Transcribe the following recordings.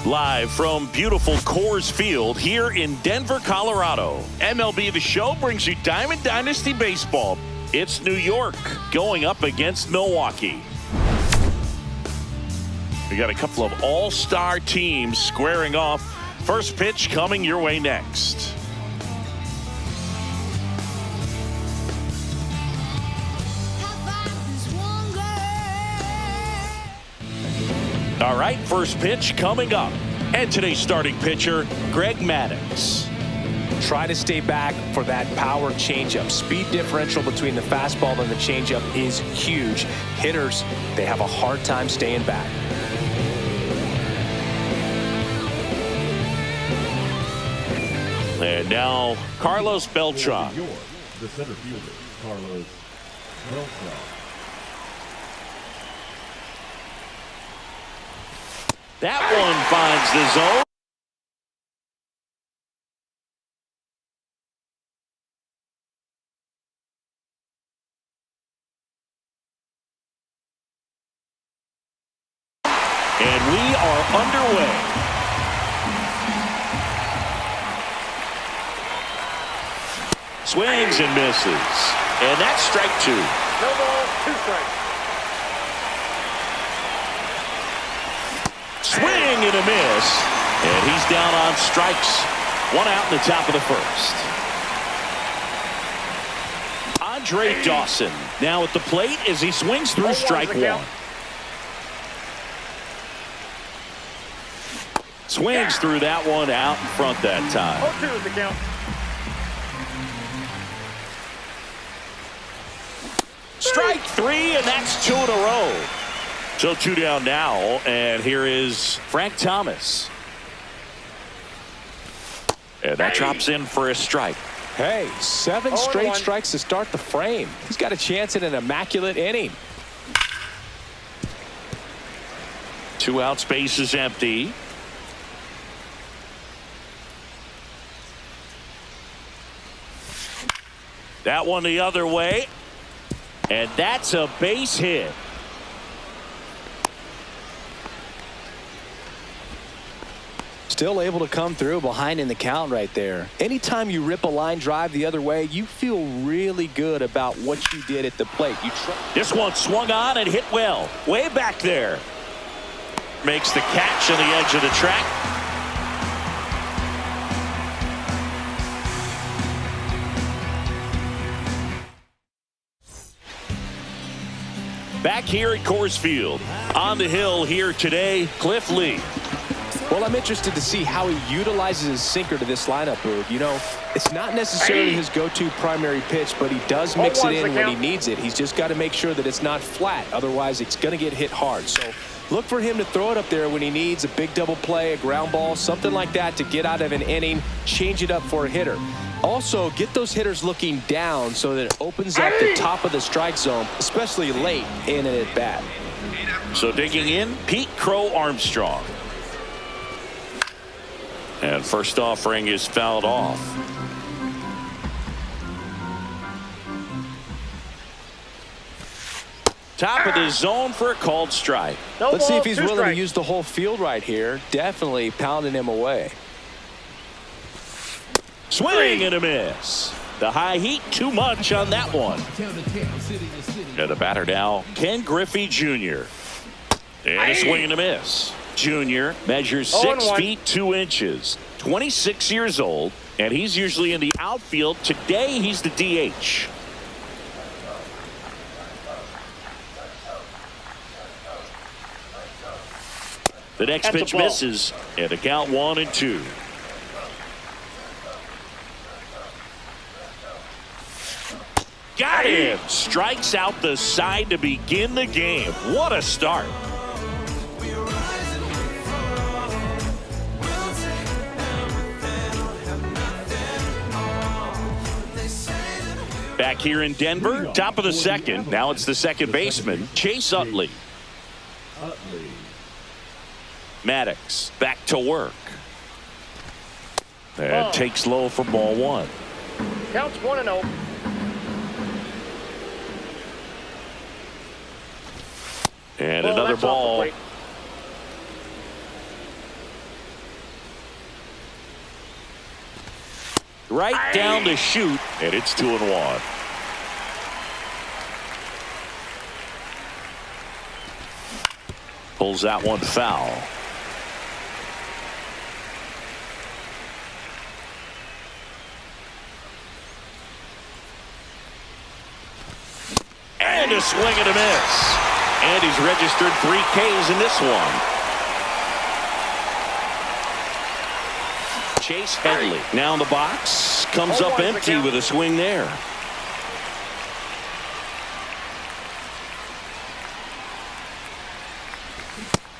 Live from beautiful Coors Field here in Denver, Colorado. MLB The Show brings you Diamond Dynasty Baseball. It's New York going up against Milwaukee. We got a couple of all-star teams squaring off. First pitch coming your way next. All right, first pitch coming up. And today's starting pitcher, Greg Maddux. Try to stay back for that power changeup. Speed differential between the fastball and the changeup is huge. Hitters, they have a hard time staying back. And now, Carlos Beltran. The center fielder, Carlos Beltran. That one finds the zone. And we are underway. Swings and misses. And that's strike two. No ball, 2 strikes. Swing and a miss. And he's down on strikes. 1 out in the top of the first. Andre Dawson now at the plate as he swings through strike 1. Swings through that one out in front that time. 0-2 is the count. Strike 3, and that's 2 in a row. So 2 down now, and here is Frank Thomas. And that drops in for a strike. Hey, 7 straight strikes to start the frame. He's got a chance at an immaculate inning. 2 out, space is empty. That one the other way. And that's a base hit. Still able to come through behind in the count right there. Anytime you rip a line drive the other way, you feel really good about what you did at the plate. This one swung on and hit well. Way back there. Makes the catch on the edge of the track. Back here at Coors Field. On the hill here today, Cliff Lee. Well, I'm interested to see how he utilizes his sinker to this lineup, Boog. You know, it's not necessarily his go-to primary pitch, but he does mix it in when he needs it. He's just got to make sure that it's not flat. Otherwise, it's going to get hit hard. So look for him to throw it up there when he needs a big double play, a ground ball, something like that to get out of an inning, change it up for a hitter. Also, get those hitters looking down so that it opens up the top of the strike zone, especially late in an at-bat. So digging in, Pete Crow Armstrong. And first offering is fouled off. Top of the zone for a called strike. Let's see if he's willing to use the whole field right here. Definitely pounding him away. Swing and a miss. The high heat too much on that one. And the batter now, Ken Griffey Jr. And a swing and a miss. Jr. measures 6 feet 2 inches, 26 years old, and he's usually in the outfield. Today he's the DH. The next pitch misses, and the count 1-2. Got him. Strikes out the side to begin the game. What a start. Back here in Denver, top of the second. Now it's the second baseman, Chase Utley. Maddux back to work. And takes low for ball 1. Counts 1-0. And another ball. right down to shoot, and it's 2-1. Pulls that one foul. And a swing and a miss. And he's registered 3 Ks in this one. Chase Headley now in the box. Comes up empty with a swing there.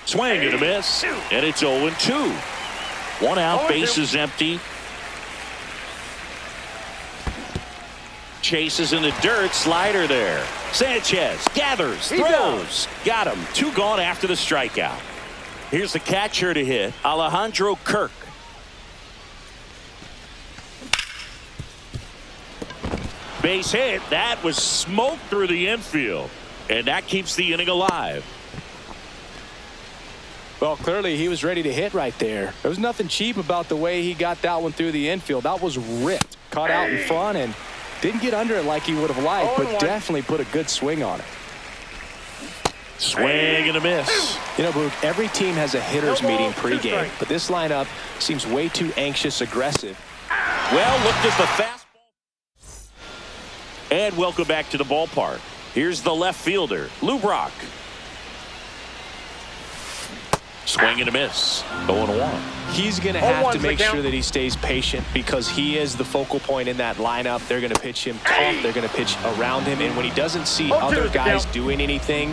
Swing and a miss. And it's 0-2. 1 out, base is empty. Chases in the dirt, slider there. Sanchez gathers, throws, got him. 2 gone after the strikeout. Here's the catcher to hit, Alejandro Kirk. Base hit, that was smoked through the infield, and that keeps the inning alive. Well, clearly he was ready to hit right there. There was nothing cheap about the way he got that one through the infield. That was ripped, caught out in front, and didn't get under it like he would have liked, but definitely put a good swing on it. Swing and a miss. You know, Boog, every team has a hitters meeting pregame, but this lineup seems way too anxious, aggressive. Well, looked at the fastball. And welcome back to the ballpark. Here's the left fielder, Lou Brock. Swing and a miss. 0-1. He's going to have to make sure that he stays patient because he is the focal point in that lineup. They're going to pitch him tough. They're going to pitch around him. And when he doesn't see other guys doing anything,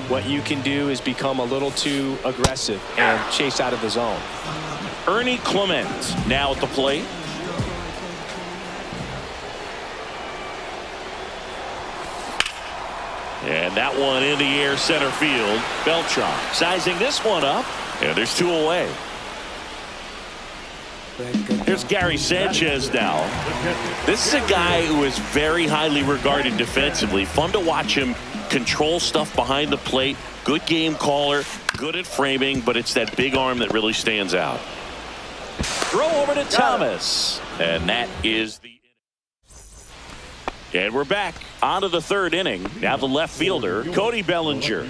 what you can do is become a little too aggressive and chase out of the zone. Ernie Clement now at the plate. And that one in the air center field. Beltran sizing this one up. And there's 2 away. Here's Gary Sanchez now. This is a guy who is very highly regarded defensively. Fun to watch him control stuff behind the plate. Good game caller. Good at framing. But it's that big arm that really stands out. Throw over to Thomas. And that is the... And we're back onto the 3rd inning. Now the left fielder, Cody Bellinger.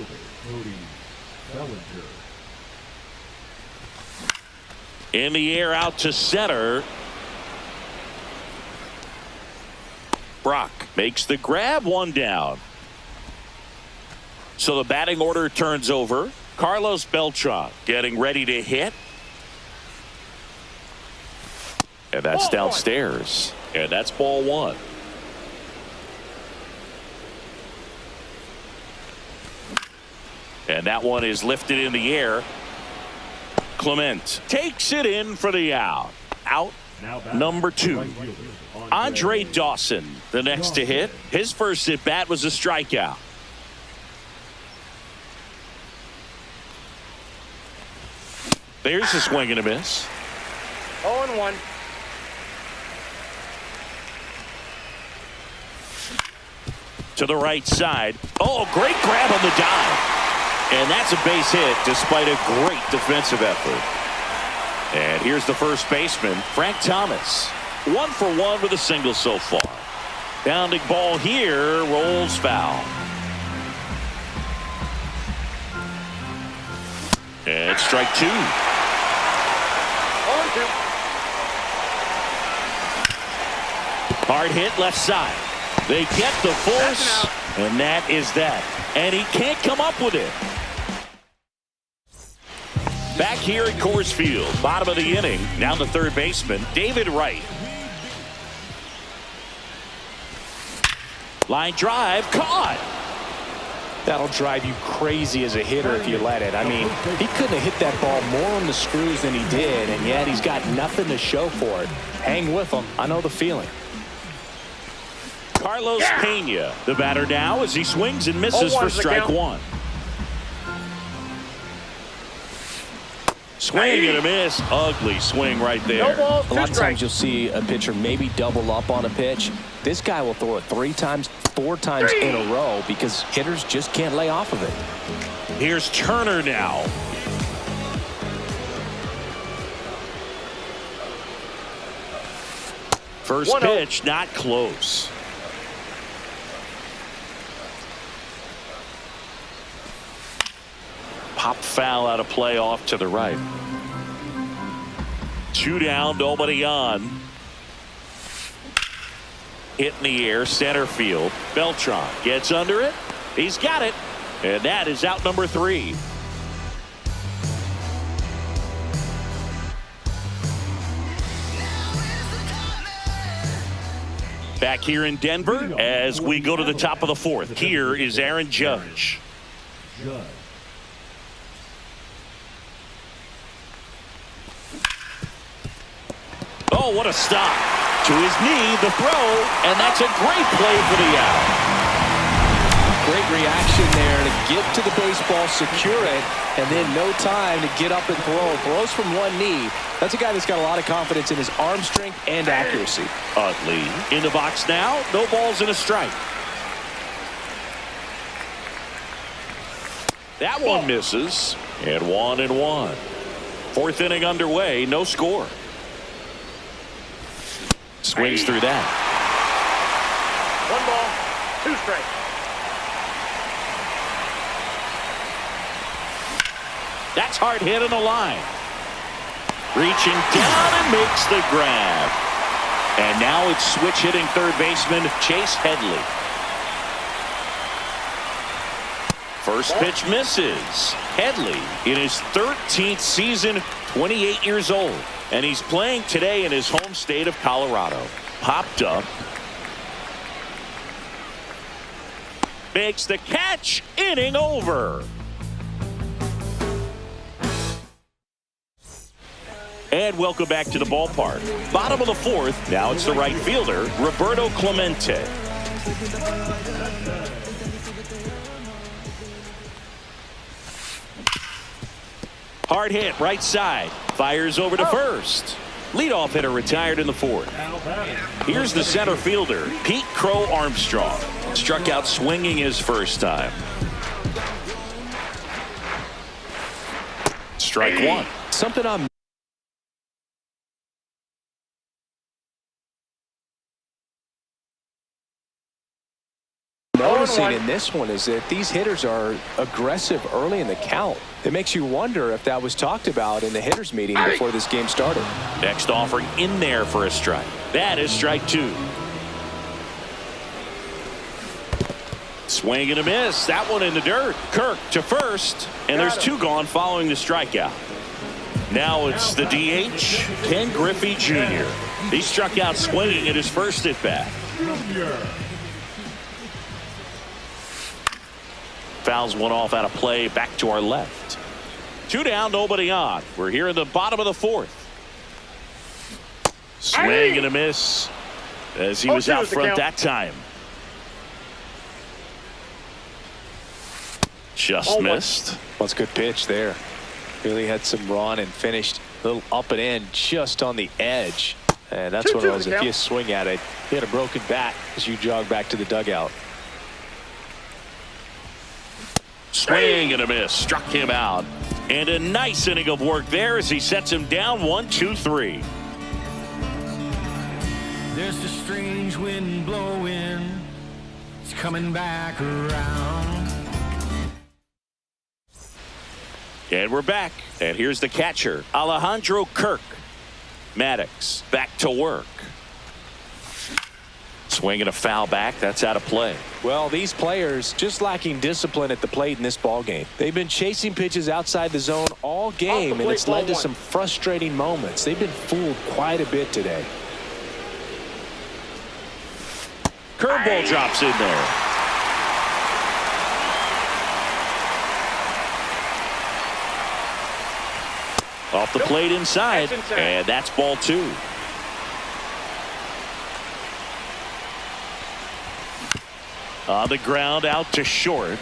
In the air out to center. Brock makes the grab, 1 down. So the batting order turns over. Carlos Beltran getting ready to hit. And that's downstairs. And that's ball 1. And that one is lifted in the air. Clement takes it in for the out. Out number 2. Andre Dawson, the next to hit. His first at bat was a strikeout. There's a swing and a miss. 0-1. To the right side. Oh, great grab on the dive. And that's a base hit despite a great defensive effort. And here's the first baseman, Frank Thomas. 1 for 1 with a single so far. Bounding ball here, rolls foul. And strike 2. 0-2. Hard hit left side. They get the force, and that is that. And he can't come up with it. Back here at Coors Field, bottom of the inning, now the 3rd baseman, David Wright. Line drive, caught. That'll drive you crazy as a hitter if you let it. I mean, he couldn't have hit that ball more on the screws than he did, and yet he's got nothing to show for it. Hang with him. I know the feeling. Carlos Pena, the batter now as he swings and misses for strike 1. Swing and a miss. Ugly swing right there. No balls, a lot of times you'll see a pitcher maybe double up on a pitch. This guy will throw it 3 times, 4 times in a row because hitters just can't lay off of it. Here's Turner now. First pitch, not close. Pop foul out of play off to the right. 2 down, nobody on. Hit in the air, center field. Beltran gets under it. He's got it. And that is out number 3. Back here in Denver as we go to the top of the 4th. Here is Aaron Judge. Oh, what a stop. To his knee, the throw, and that's a great play for the out. Great reaction there to get to the baseball, secure it, and then no time to get up and throw. Throws from one knee. That's a guy that's got a lot of confidence in his arm strength and accuracy. Utley in the box now. No balls and a strike. That one misses. And 1-1. 4th inning underway. No score. Swings through that. 1 ball, 2 strikes. That's hard hit on the line. Reaching down and makes the grab. And now it's switch hitting third baseman Chase Headley. First pitch misses. Headley in his 13th season, 28 years old. And he's playing today in his home state of Colorado. Popped up. Makes the catch. Inning over. And welcome back to the ballpark. Bottom of the 4th. Now it's the right fielder, Roberto Clemente. Hard hit, right side. Fires over to first. Leadoff hitter retired in the 4th. Here's the center fielder, Pete Crow Armstrong. Struck out swinging his first time. Strike 1. Something I'm noticing in this one is that these hitters are aggressive early in the count. It makes you wonder if that was talked about in the hitters meeting before this game started. Next offering in there for a strike. That is strike 2. Swing and a miss. That one in the dirt. Kirk to first. And there's 2 gone following the strikeout. Now it's the DH, Ken Griffey Jr. He struck out swinging at his first at bat. Fouls one off out of play. Back to our left. 2 down, nobody on. We're here in the bottom of the 4th. Swing and a miss as he was out front that time. Just missed. That's a good pitch there. Really had some run and finished a little up and in just on the edge. And that's what it was. If you swing at it, you had a broken bat as you jog back to the dugout. Swing and a miss. Struck him out. And a nice inning of work there as he sets him down 1-2-3. There's a strange wind blowing. It's coming back around. And we're back. And here's the catcher, Alejandro Kirk. Maddox back to work. Swinging a foul back. That's out of play. Well, these players just lacking discipline at the plate in this ball game. They've been chasing pitches outside the zone all game, and it's led to some frustrating moments. They've been fooled quite a bit today. Curveball drops in there. Off the plate inside, and that's ball 2. On the ground, out to short.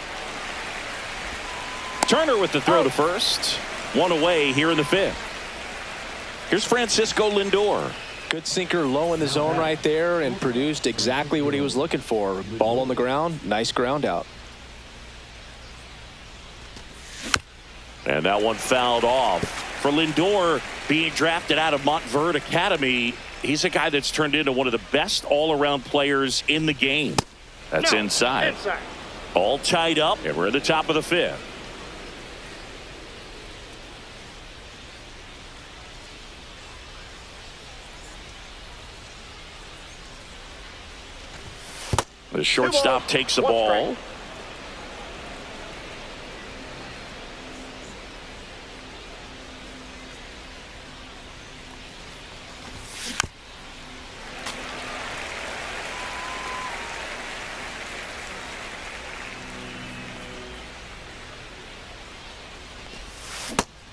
Turner with the throw to first. 1 away here in the 5th. Here's Francisco Lindor. Good sinker low in the zone right there and produced exactly what he was looking for. Ball on the ground, nice ground out. And that one fouled off. For Lindor, being drafted out of Montverde Academy, He's a guy that's turned into one of the best all-around players in the game. That's inside. All tied up, and we're at the top of the fifth. The shortstop takes the ball.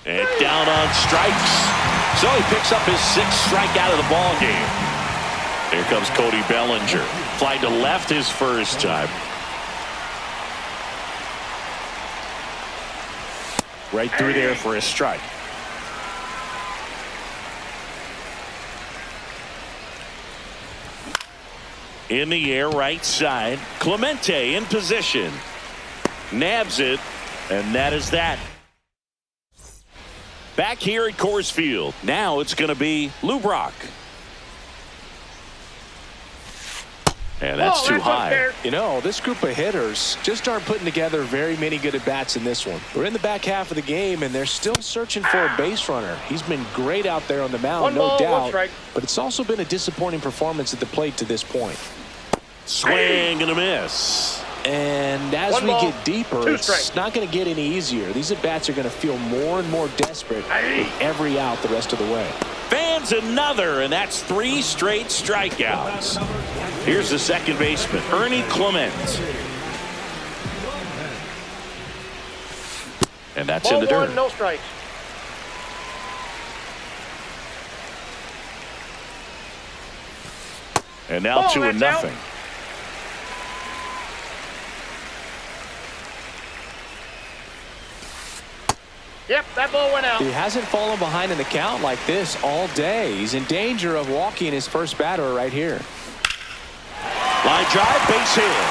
And down on strikes. So he picks up his sixth strikeout of the ball game. Here comes Cody Bellinger. Fly to left his first time. Right through there for a strike. In the air, right side. Clemente in position. Nabs it, and that is that. Back here at Coors Field. Now it's going to be Lou Brock. And that's too high. Unfair. You know, this group of hitters just aren't putting together very many good at-bats in this one. We're in the back half of the game, and they're still searching for a base runner. He's been great out there on the mound, no doubt. But it's also been a disappointing performance at the plate to this point. Swing and a miss. And as we get deeper, it's not going to get any easier. These at-bats are going to feel more and more desperate with every out the rest of the way. Fans another, and that's 3 straight strikeouts. Here's the second baseman, Ernie Clement. And that's in the dirt. No strikes. And now 2-0. Yep, that ball went out. He hasn't fallen behind in the count like this all day. He's in danger of walking his first batter right here. Line drive, base hit.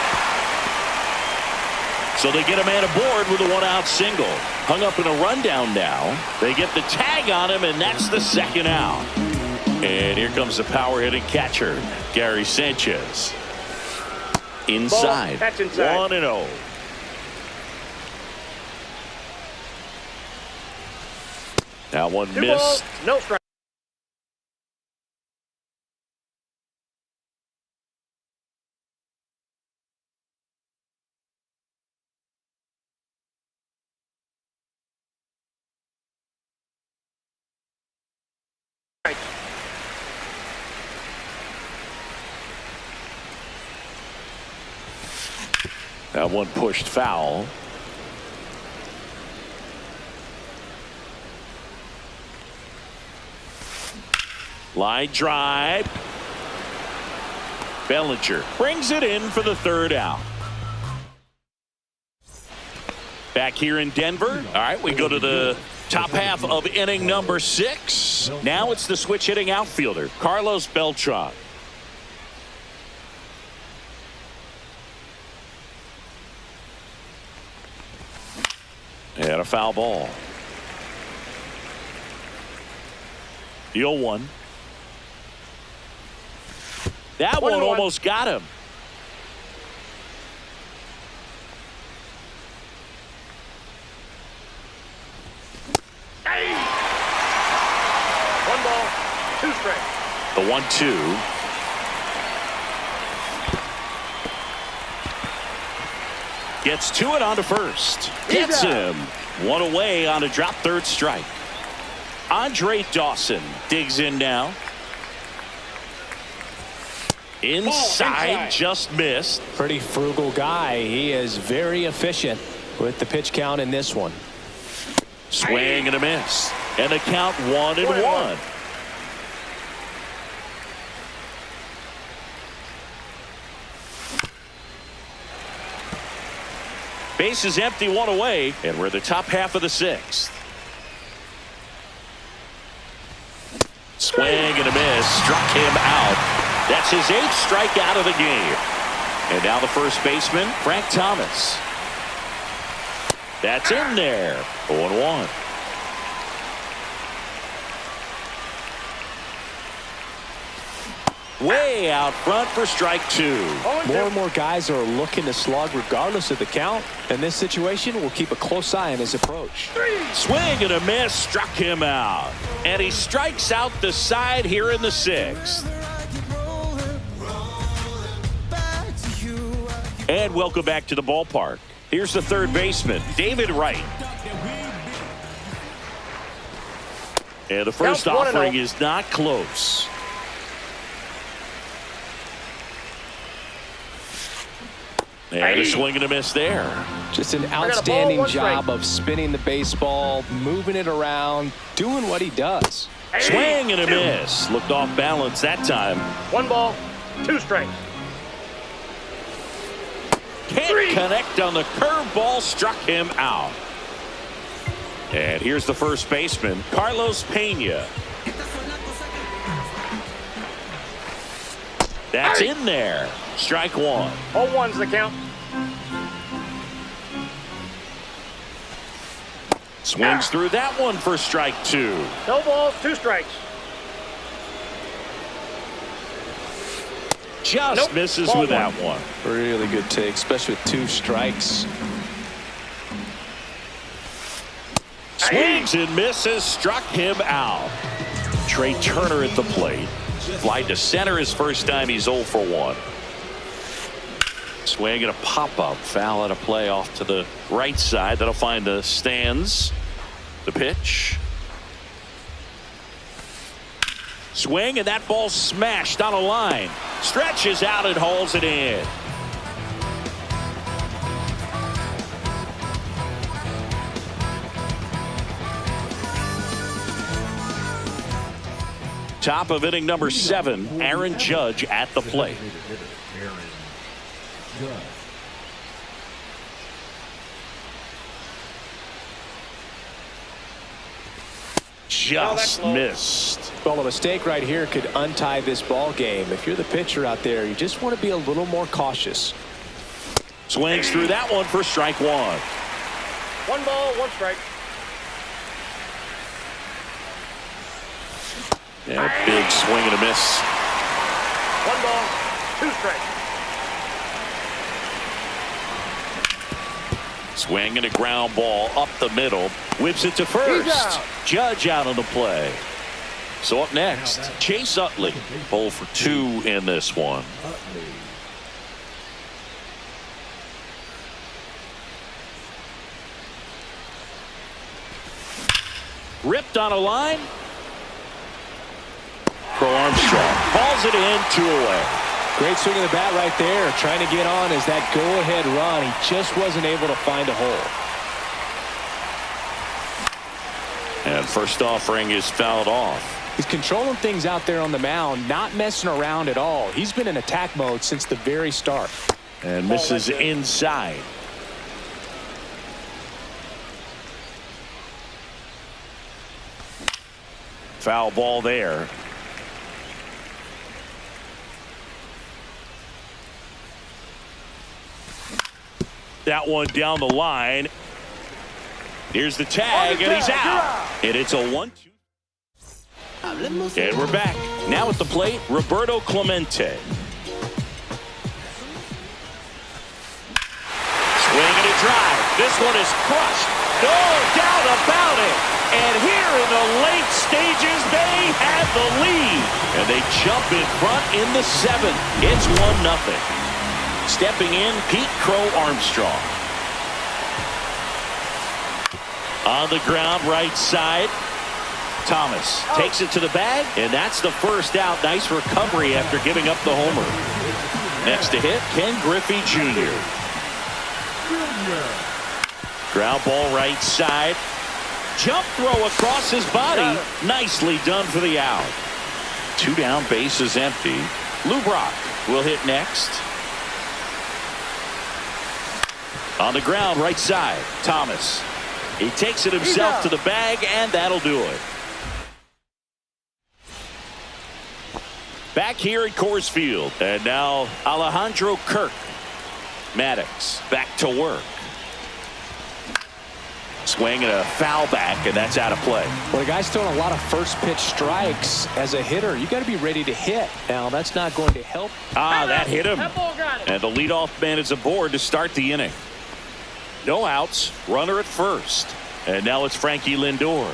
So they get a man aboard with a 1-out single. Hung up in a rundown now. They get the tag on him, and that's the second out. And here comes the power-hitting catcher, Gary Sanchez. Inside. Ball, that's inside. 1-0. That one missed. No strike. That one pushed foul. Line drive. Bellinger brings it in for the third out. Back here in Denver. All right, we go to the top half of inning number 6. Now it's the switch hitting outfielder, Carlos Beltran. And a foul ball. The 0-1. That one almost got him. Hey! 1 ball, 2 strikes. The 1-2. Gets to it onto first. Gets him. 1 away on a drop third strike. Andre Dawson digs in now. Inside, just missed. Pretty frugal guy. He is very efficient with the pitch count in this one. Swing and a miss. And the count 1-1. Base is empty, 1 away, and we're at the top half of the 6th. Swing and a miss. Struck him out. That's his 8th strikeout of the game. And now the first baseman, Frank Thomas. That's in there. 0-1. way out front for strike 2. More and more guys are looking to slug regardless of the count. In this situation, we'll keep a close eye on his approach. Swing and a miss, struck him out. And he strikes out the side here in the 6th. And welcome back to the ballpark. Here's the third baseman, David Wright. And the first offering is not close. And a swing and a miss there. Just an outstanding job of spinning the baseball, moving it around, doing what he does. Swing and a miss. Looked off balance that time. 1 ball, 2 strikes. Can't connect on the curveball, struck him out. And here's the first baseman, Carlos Pena. That's in there. Strike 1. 0-1's the count. Swings through that one for strike 2. No balls, 2 strikes. Just misses with that one. Really good take, especially with 2 strikes. Swings and misses, struck him out. Trey Turner at the plate. Fly to center his first time. He's 0 for 1. Swing and a pop-up. Foul out of play off to the right side. That'll find the stands. The pitch. Swing, and that ball smashed on a line. Stretches out and hauls it in. Top of inning number 7, Aaron Judge at the plate. Just missed. Well, a mistake right here could untie this ball game. If you're the pitcher out there, you just want to be a little more cautious. Swings through that one for strike 1. 1 ball, 1 strike. Yeah, big swing and a miss. 1 ball, 2 strikes. Swing and a ground ball up the middle. Whips it to first. Judge out on the play. So up next, Chase Utley. 0 for 2 in this one. Ripped on a line. Crow Armstrong hauls it in, 2 away. Great swing of the bat right there. Trying to get on as that go-ahead run. He just wasn't able to find a hole. And first offering is fouled off. He's controlling things out there on the mound, not messing around at all. He's been in attack mode since the very start. And misses inside. Foul ball there. That one down the line. Here's the tag, and he's out. And it's a 1-2. And we're back. Now at the plate, Roberto Clemente. Swing and a drive. This one is crushed. No doubt about it. And here in the late stages, they have the lead. And they jump in front in the 7th. It's 1-0. Stepping in, Pete Crow Armstrong. On the ground, right side. Thomas takes it to the bag, and that's the first out. Nice recovery after giving up the homer. Next to hit, Ken Griffey Jr. Ground ball right side. Jump throw across his body. Nicely done for the out. 2 down, base is empty. Lou Brock will hit next. On the ground, right side, Thomas. He takes it himself to the bag, and that'll do it. Back here at Coors Field. And now Alejandro Kirk. Maddox back to work. Swing and a foul back, and that's out of play. Well, the guy's throwing a lot of first pitch strikes as a hitter. You got to be ready to hit. Now, that's not going to help. That hit him. That ball got it. And the leadoff man is aboard to start the inning. No outs, runner at first. And now it's Frankie Lindor.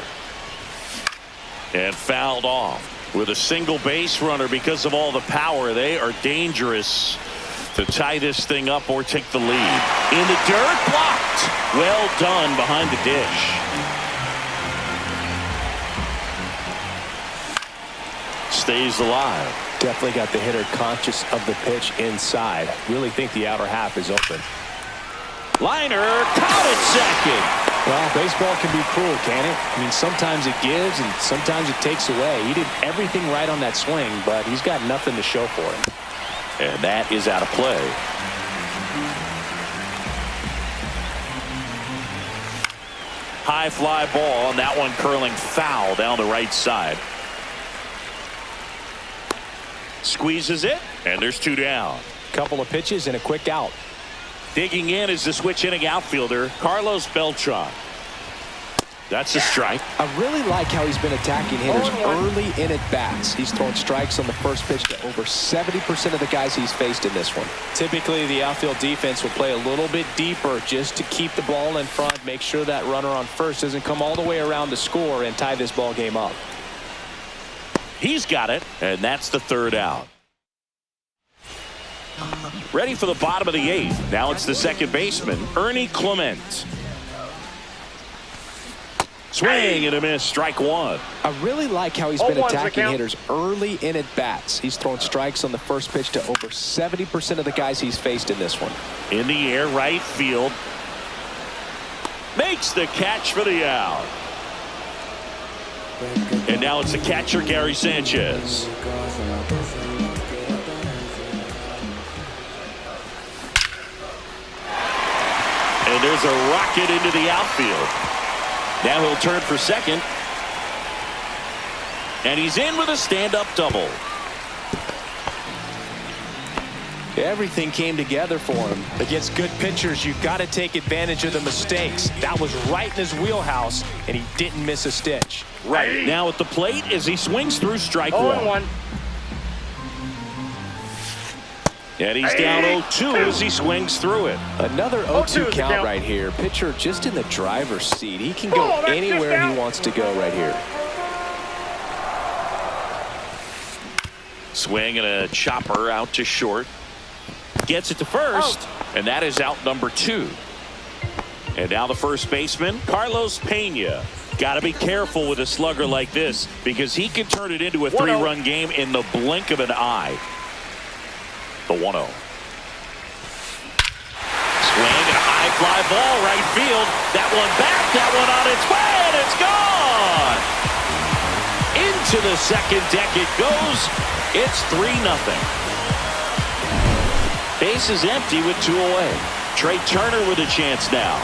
And fouled off with a single base runner because of all the power. They are dangerous to tie this thing up or take the lead. In the dirt, blocked. Well done behind the dish. Stays alive. Definitely got the hitter conscious of the pitch inside. Really think the outer half is open. Liner caught at second. Well, baseball can be cruel, can it? I mean, sometimes it gives and sometimes it takes away. He did everything right on that swing, but he's got nothing to show for it. And that is out of play. High fly ball, and that one curling foul down the right side. Squeezes it, and there's two down. Couple of pitches and a quick out. Digging in is the switch hitting outfielder, Carlos Beltran. That's a strike. I really like how he's been attacking hitters early in at bats. He's thrown strikes on the first pitch to over 70% of the guys he's faced in this one. Typically, the outfield defense will play a little bit deeper just to keep the ball in front, make sure that runner on first doesn't come all the way around to score and tie this ball game up. He's got it, and that's the third out. Ready for the bottom of the eighth. Now it's the second baseman, Ernie Clement. Swing and a miss, strike one. I really like how he's been attacking hitters early in at bats. He's thrown strikes on the first pitch to over 70% of the guys he's faced in this one. In the air, right field. Makes the catch for the out. And now it's the catcher, Gary Sanchez. And there's a rocket into the outfield. Now he'll turn for second. And he's in with a stand-up double. Everything came together for him. Against good pitchers, you've got to take advantage of the mistakes. That was right in his wheelhouse, and he didn't miss a stitch. Right now at the plate as he swings through strike one. And he's down 0-2 as he swings through it. Another 0-2 count right here. Pitcher just in the driver's seat. He can go anywhere he wants to go right here. Swing and a chopper out to short. Gets it to first, and that is out number 2. And now the first baseman, Carlos Pena. Got to be careful with a slugger like this because he can turn it into a 3-run game in the blink of an eye. The 1-0. Swing and a high fly ball right field. That one back, that one on its way, and it's gone. Into the second deck it goes. It's 3-0. Base is empty with 2 away. Trey Turner with a chance now.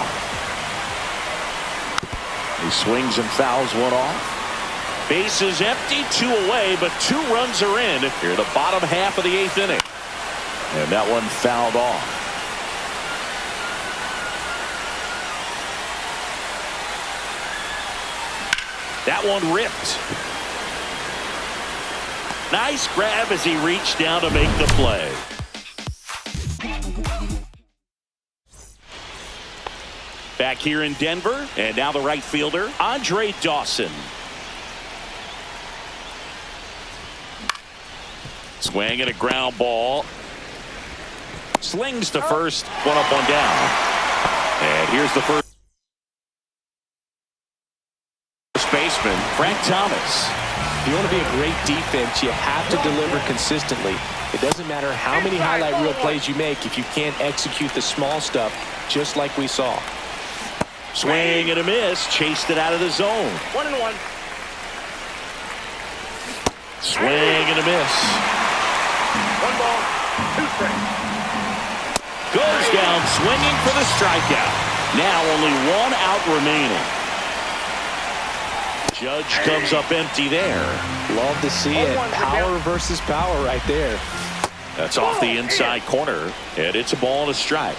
He swings and fouls one off. Base is empty, 2 away, but 2 runs are in here the bottom half of the 8th inning. And that one fouled off. That one ripped. Nice grab as he reached down to make the play. Back here in Denver, and now the right fielder, Andre Dawson. Swing and a ground ball. Slings to first, one up, one down. And here's the first baseman, Frank Thomas. If you want to be a great defense, you have to deliver consistently. It doesn't matter how many highlight reel plays you make if you can't execute the small stuff, just like we saw. Swing and a miss, chased it out of the zone. 1-1. Swing and a miss. 1 ball, 2 strikes. Goes down swinging for the strikeout. Now only 1 out remaining. Judge comes up empty there. Love to see it. Power versus power right there. That's off the inside corner, and it's a ball and a strike.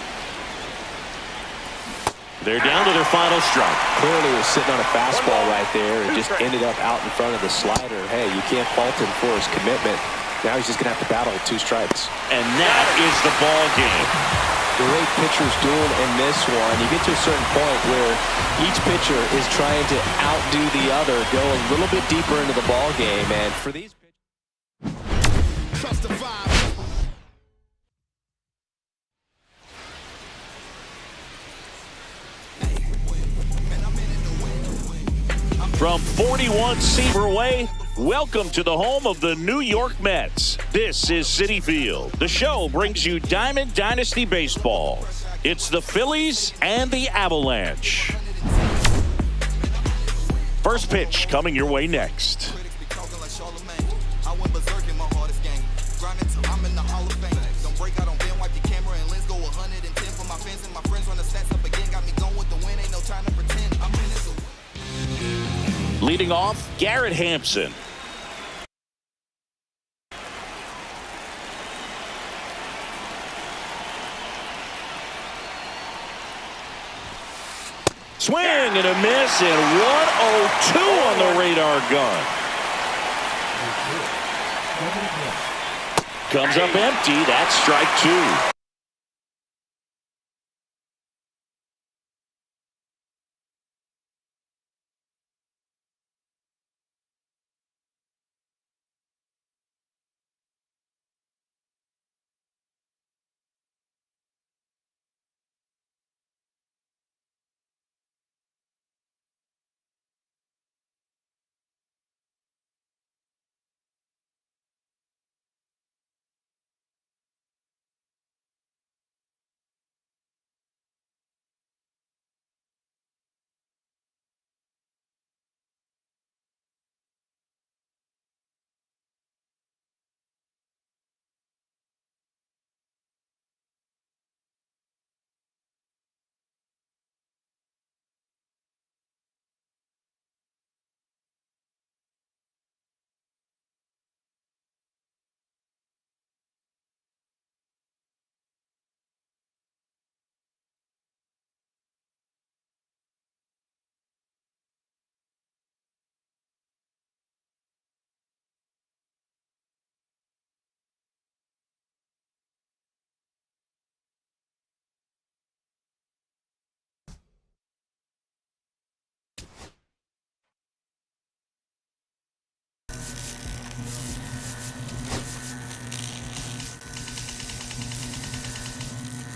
They're down to their final strike. Clearly was sitting on a fastball right there and just ended up out in front of the slider. Hey, you can't fault him for his commitment. Now he's just going to have to battle with 2 strikes. And that is the ball game. Great pitcher's duel in this one. You get to a certain point where each pitcher is trying to outdo the other, go a little bit deeper into the ball game. And for these From 41 Seaver Way, welcome to the home of the New York Mets. This is Citi Field. The show brings you Diamond Dynasty Baseball. It's the Phillies and the Avalanche. First pitch coming your way next. Leading off, Garrett Hampson. Swing and a miss, and 102 on the radar gun. Comes up empty. That's strike 2.